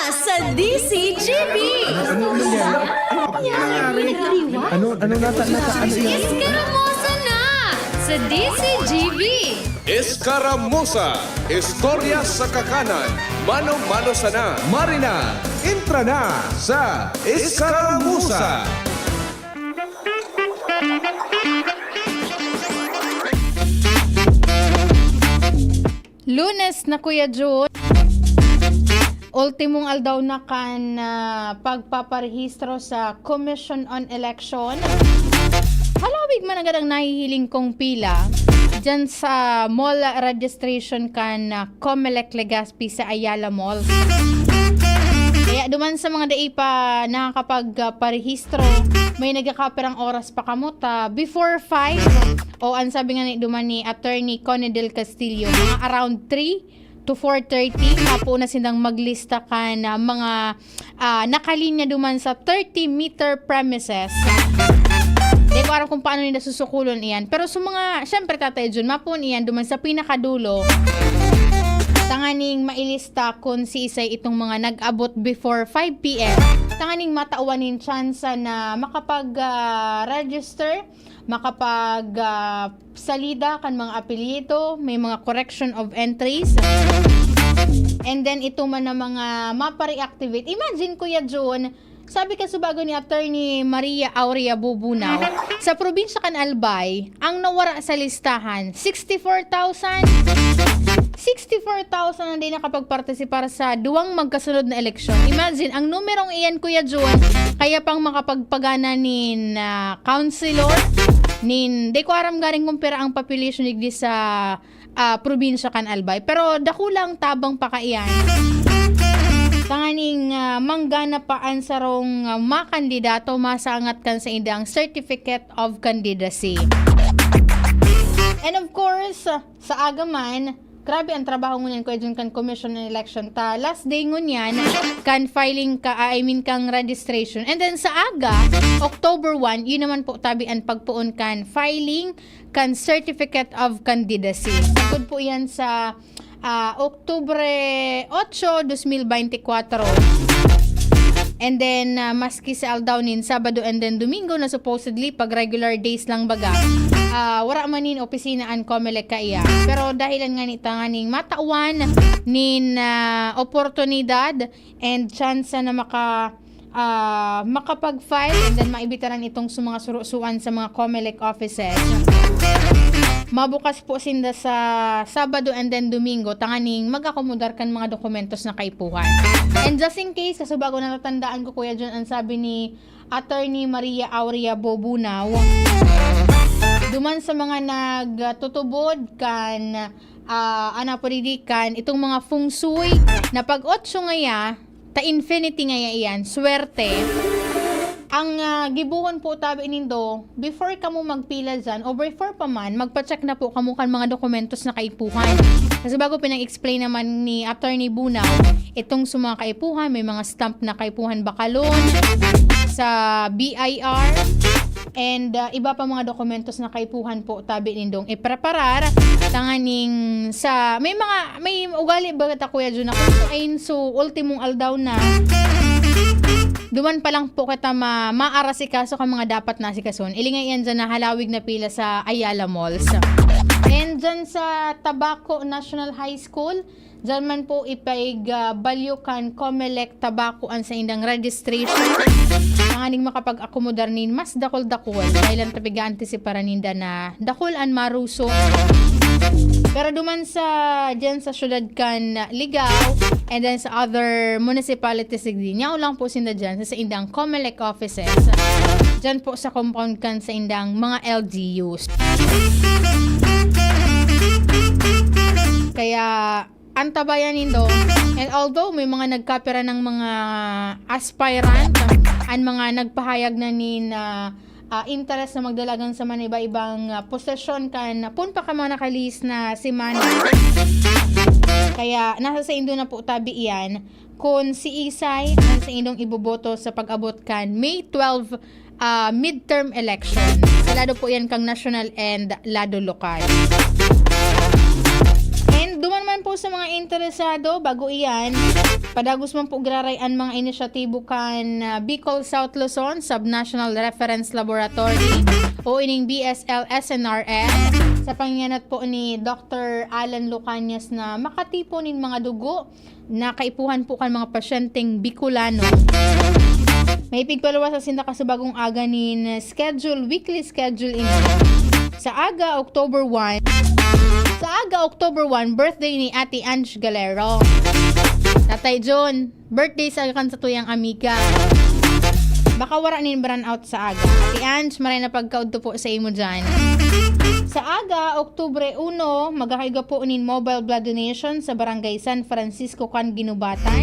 sa DCGB! Ano nata ano yan? Iskaramosa na sa DCGB! Escaramuza, Istorya sa Kakanan, Mano-Mano Sana. Marina, intra na sa Escaramuza. Lunes na Kuya June. Ultimong aldaw na kan pagpaparehistro sa Commission on Election. Halawig man agad ang nahihiling kong pila dyan sa mall registration kan Comelec Legazpi sa Ayala Mall. Kaya duman sa mga dai pa nakakapagparehistro, may nagkakapirang oras pa kamuta before 5 o ang sabi nga ni duman ni Attorney Connie Del Castillo, mga around 3 to 4:30 mapo na silang maglista kan mga nakalinya duman sa 30-meter premises. Di ko alam kung paano nila susukulon iyan. Pero sa mga, syempre tatay Jun, mapun iyan duman sa pinakadulo. Tanganing mailista kung si Isay itong mga nag-abot before 5 p.m. Tanganing matauwanin chance na makapag-register, makapag-salida kan mga apelyido, may mga correction of entries. And then ito man na mga mapa-reactivate. Imagine Kuya Jun, sabi ka subago ni Attorney Maria Aurea Bubunaw, sa probinsya kan Albay, ang nawara sa listahan, 64,000 na din nakapagpartisipar sa duwang magkasunod na eleksyon. Imagine, ang numerong iyan Kuya Jun, kaya pang makapagpagana nin councilor, di ko aram garing kumpira ang population digdi sa probinsya kan Albay. Pero dakulang tabang pa kaiyan. Tanganing manggana paan sa rong makandidato masangat kan sa indang Certificate of Candidacy. And of course, sa agaman, grabe ang trabaho ngunyan ko dyan kan Commission on Election ta. Last day ngunyan, kan filing ka, kang registration. And then sa aga, October 1, yun naman po tabi ang pagpuon kan filing kan Certificate of Candidacy. Good po yan sa Oktubre 8, 2024. And then, maski sa aldawnin, Sabado and then Domingo na supposedly pag regular days lang baga. Wala manin opisina ang Comelec kaya. Pero dahilan nga ni tanganing matawan nin oportunidad and chance na makapag-file and then maibitaran itong mga surusuan sa mga Comelec offices. Mabukas po sinda sa Sabado and then Domingo tanganing mag-akomodar kan mga dokumentos na kaipuhan. And just in case, kasi bago natatandaan ko Kuya John, ang sabi ni Attorney Maria Aurea Bubunaw, duman sa mga nagtutubod kan anapuridikan itong mga feng shui na pag 8 ngaya ta infinity ngaya iyan, swerte. Ang gibuhon po tabi nindo, before ka mo magpila dyan, o before pa man, magpa-check na po kamo kan mga dokumentos na kaipuhan. Kasi bago pinag-explain naman ni Attorney Bunaw, itong mga kaipuhan, may mga stamp na kaipuhan bakalon sa BIR, and iba pa mga dokumentos na kaipuhan po tabi nindong ipreparar tanganing sa may ugali bagat ako ya dyan ako so ultimong aldaw na duman pa lang po kita maarasikaso ka mga dapat nasikason. Ilingay yan dyan na halawig na pila sa Ayala Malls. And dyan sa Tabaco National High School, dyan man po ipaig Balyukan Comelec Tabaco ang sa indang registration. Nanganing makapag-akomodar nin mas dakol-dakol. Dahil ang tabiga-antisiparan ninda na dakol an maruso. Pero duman dyan sa syudad kan Ligao and then sa other municipalities nyaw lang po sinda dyan sa indang Comelec offices. Dyan po sa compound kan sa indang mga LGUs. Kaya antabayan nindo, and although may mga nagkapira ng mga aspirant ang mga nagpahayag na nin interest na magdalagan sa mga iba-ibang posisyon kan pun pa ka mga nakalis na si Manny. Kaya nasa sa indo na po tabi iyan kung si Isay ang sa indong iboboto sa pag-abot kan May 12 midterm election. Sa lado po yan kang national and lado lokal. And duman man po sa mga interesado, bago iyan, Padagos man po grarayan mga inisyatibo kan Bicol South Luzon Subnational Reference Laboratory o ining BSL SNRN sa pangyayat po ni Dr. Alan Lucanias na makatipo nin mga dugo na kaipuhan po kan mga pasyenteng Bicolano. May pigpalawas sa sinda kasabagong aga nin weekly schedule ini. Sa aga October 1, birthday ni Ate Ange Galero. Tatay John, birthday sa kan sa tuyang amiga. Baka wala nin brand out sa aga. Ate Ange, maray na pagkaudto po sa imo dyan. Sa aga, Oktubre 1, magkakaiga po nin mobile blood donation sa Barangay San Francisco kan Ginubatan.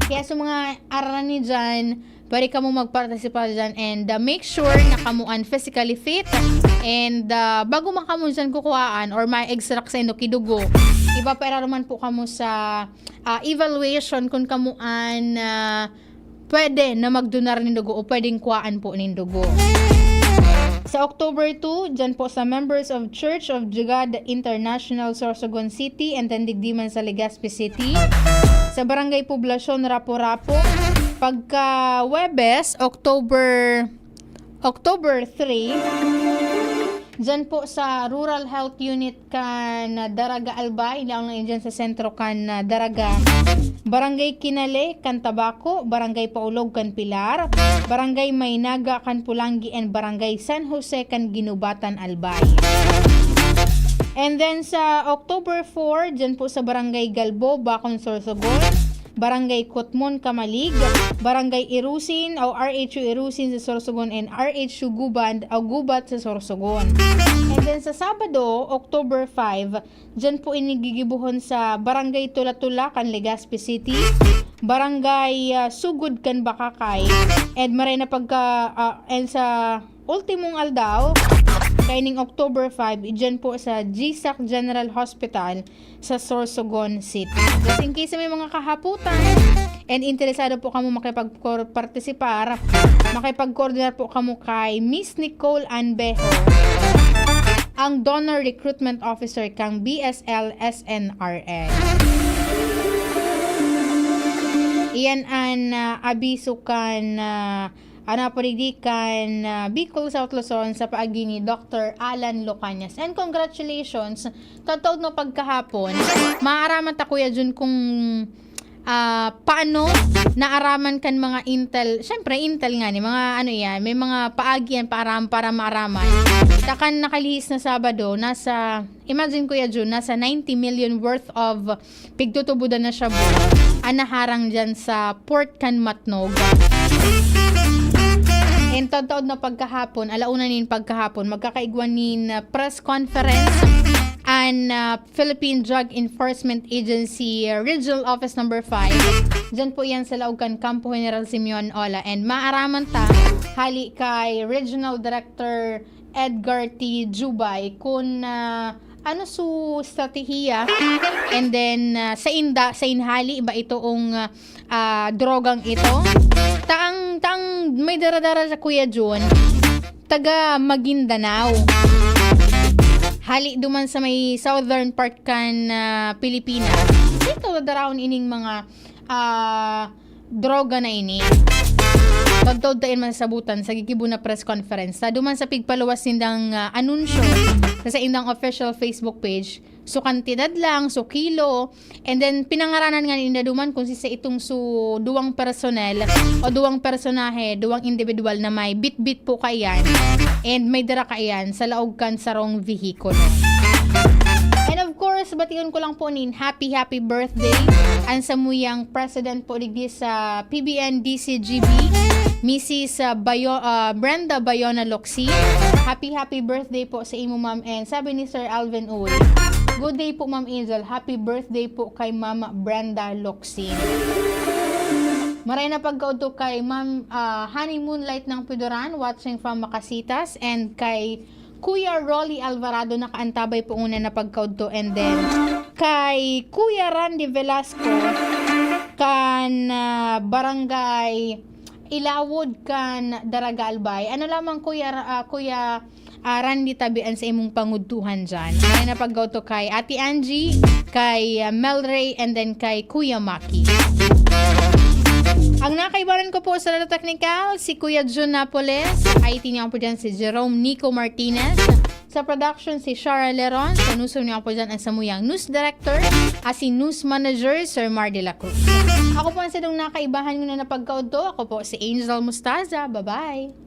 Kaya sa mga aralan ni dyan, pwede ka mo magparticipa dyan and make sure na kamuan physically fit and bago makamu dyan kukuhaan or may extract sa ino kidugo, iba pa naman po kamo sa evaluation kung kamuan pwede na magdonar ng dugo o pwedeng kuhaan po ng dugo. Sa October 2, dyan po sa members of Church of Jugad International, Sorsogon City and Tendigdiman sa Legazpi City. Sa Barangay Poblasyon, Rapo-Rapo. Pagka Webes, October 3, dyan po sa Rural Health Unit kan Daraga Albay, ilaw lang dyan sa sentro kan Daraga. Barangay Kinale kan Tabaco, Barangay Paulog kan Pilar, Barangay Maynaga kan Pulangi and Barangay San Jose kan Ginubatan Albay. And then sa October 4, dyan po sa Barangay Galbo, Bacon, Sorsogon, Barangay Kutmon, Kamalig, Barangay Irusin o RHU Irusin sa Sorsogon and RHU Gubat sa Sorsogon. And then sa Sabado, October 5, dyan po inigigibuhon sa Barangay Tula-Tula kan Legazpi City, Barangay Sugod kan Bakakay, and maray na and sa ultimong aldaw, kaining October 5, dyan po sa GSAC General Hospital sa Sorsogon City. Just in case may mga kahaputan and interesado po kamo makipag-participar, makipag-coordinar po kamo kay Miss Nicole Anbejo, ang Donor Recruitment Officer kang BSL SNRN. Iyan ang abiso kan paridikan Bicol South Luzon sa paagi ni Dr. Alan Lucanias. And congratulations, tatawad no pagkahapon, maaraman ta kuya dyan kung paano naaraman kan mga intel. Syempre intel nga ni mga may mga paagi yan para maaraman. Takan nakalihis na Sabado, imagine kuya dyan, nasa 90 million worth of pigtutubudan na siya anaharang dyan sa Port kan Matnog. And tawad na pagkahapon, alauna nin pagkahapon, magkakaigwan nin press conference and Philippine Drug Enforcement Agency Regional Office Number 5. Diyan po yan sa Laugan, Campo General Simeon Ola. And maaraman ta, hali kay Regional Director Edgar T. Jubay kung strategiya and then sa inhali iba itoong drogang ito. Taang may daradara sa Kuya John, taga Maguindanao. Hali duman sa may southern part kan Pilipinas. Dito daraon ining mga droga na ini. Pagtawdain man sa sabutan sa gigibo na press conference. Sa duman sa pigpaluwas nindang anunsyo sa indang official Facebook page. So kantidad lang, so kilo, and then pinangaranan nga ninda duman kung sa itong duwang personnel o duwang personahe, duwang individual na may bit-bit po kayan and may dara kayan sa laog kan sarong vehikulo. And of course, batiyon ko lang po happy birthday ang samuyang president po digdi sa PBN DCGB, Mrs. Brenda Bayona Locsin. Happy birthday po sa imo ma'am, and sabi ni Sir Alvin Uy, good day po Ma'am Angel, happy birthday po kay Mama Brenda Locsin. Maray na pagkauto kay Ma'am Honey Moonlight ng Pidoran, watching from Macasitas, and kay Kuya Rolly Alvarado, nakaantabay po una na pagkauto, and then kay Kuya Randy Velasco kan Barangay Ilawod kan Daraga Albay. Ano lamang Kuya Randy tabian sa imong pangudtuhan dyan. Maray na pagkauto kay Ate Angie, kay Melray, and then kay Kuya Maki. Nakaibaran ko po sa Lalo Technical, si Kuya Jun Napoles. IT niya po dyan si Jerome Nico Martinez. Sa production, si Shara Leron. Sa news niya po dyan ang samuyang news director at si news manager, Sir Mar de la Cruz. Ako po ang sinong nakaibahan ko na napagkaudo. Ako po si Angel Mustaza. Bye-bye!